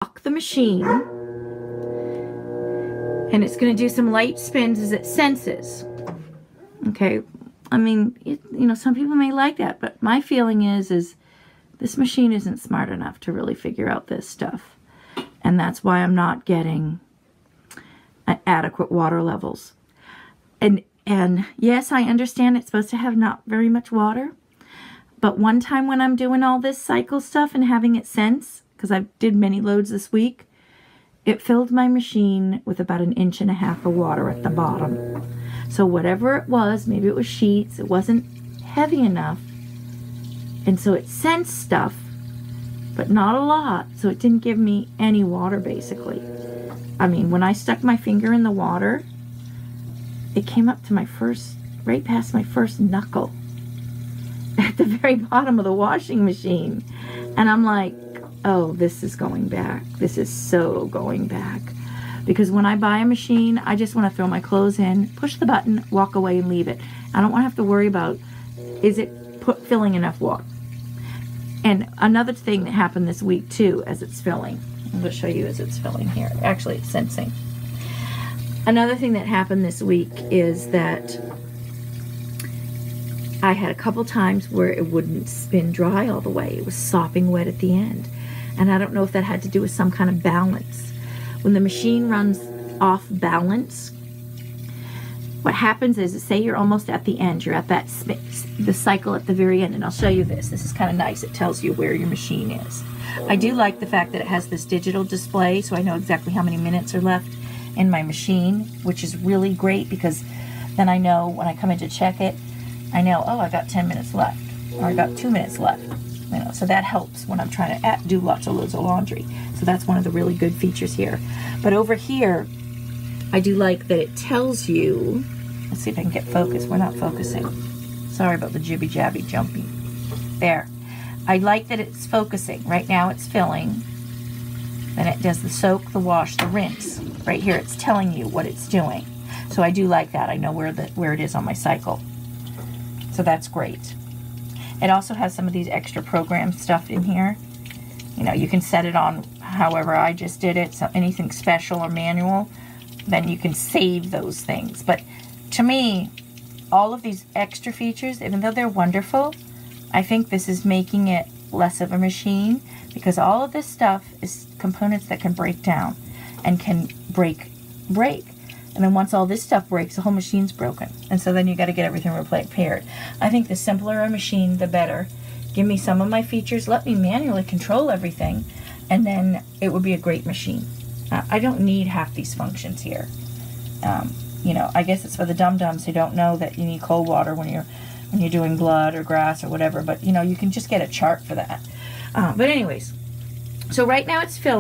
lock the machine, and it's going to do some light spins as it senses. Okay, I mean, you know, some people may like that, but my feeling is this machine isn't smart enough to really figure out this stuff. And that's why I'm not getting adequate water levels. And yes, I understand it's supposed to have not very much water. But one time when I'm doing all this cycle stuff and having it sense, because I did many loads this week, it filled my machine with about 1.5 inches of water at the bottom. So whatever it was, maybe it was sheets, it wasn't heavy enough. And so it sensed stuff, but not a lot. So it didn't give me any water, basically. I mean, when I stuck my finger in the water, it came up to right past my first knuckle at the very bottom of the washing machine. And I'm like, oh, this is going back. This is so going back. Because when I buy a machine, I just want to throw my clothes in, push the button, walk away and leave it. I don't want to have to worry about, is it filling enough water? And another thing that happened this week too, as it's filling, I'm going to show you as it's filling here. Actually, it's sensing. Another thing that happened this week is that I had a couple times where it wouldn't spin dry all the way. It was sopping wet at the end. And I don't know if that had to do with some kind of balance. When the machine runs off balance, what happens is, say you're almost at the end, you're at that the cycle at the very end, and I'll show you this. This is kind of nice. It tells you where your machine is. I do like the fact that it has this digital display, so I know exactly how many minutes are left in my machine, which is really great, because then I know when I come in to check it, I know, oh, I got 10 minutes left, or I got 2 minutes left. You know, so that helps when I'm trying to do lots of loads of laundry. So that's one of the really good features here. But over here, I do like that it tells you, let's see if I can get focused. We're not focusing. Sorry about the jibby jabby jumpy. There. I like that it's focusing. Right now it's filling. Then it does the soak, the wash, the rinse. Right here it's telling you what it's doing. So I do like that. I know where it is on my cycle. So that's great. It also has some of these extra program stuff in here. You know, you can set it on however I just did it. So anything special or manual, then you can save those things. But to me, all of these extra features, even though they're wonderful, I think this is making it less of a machine, because all of this stuff is components that can break down and can break. And then once all this stuff breaks, the whole machine's broken. And so then you got to get everything repaired. I think the simpler a machine, the better. Give me some of my features. Let me manually control everything. And then it would be a great machine. I don't need half these functions here. You know, I guess it's for the dum-dums who don't know that you need cold water when you're doing blood or grass or whatever. But, you know, you can just get a chart for that. But anyways, so right now it's filling.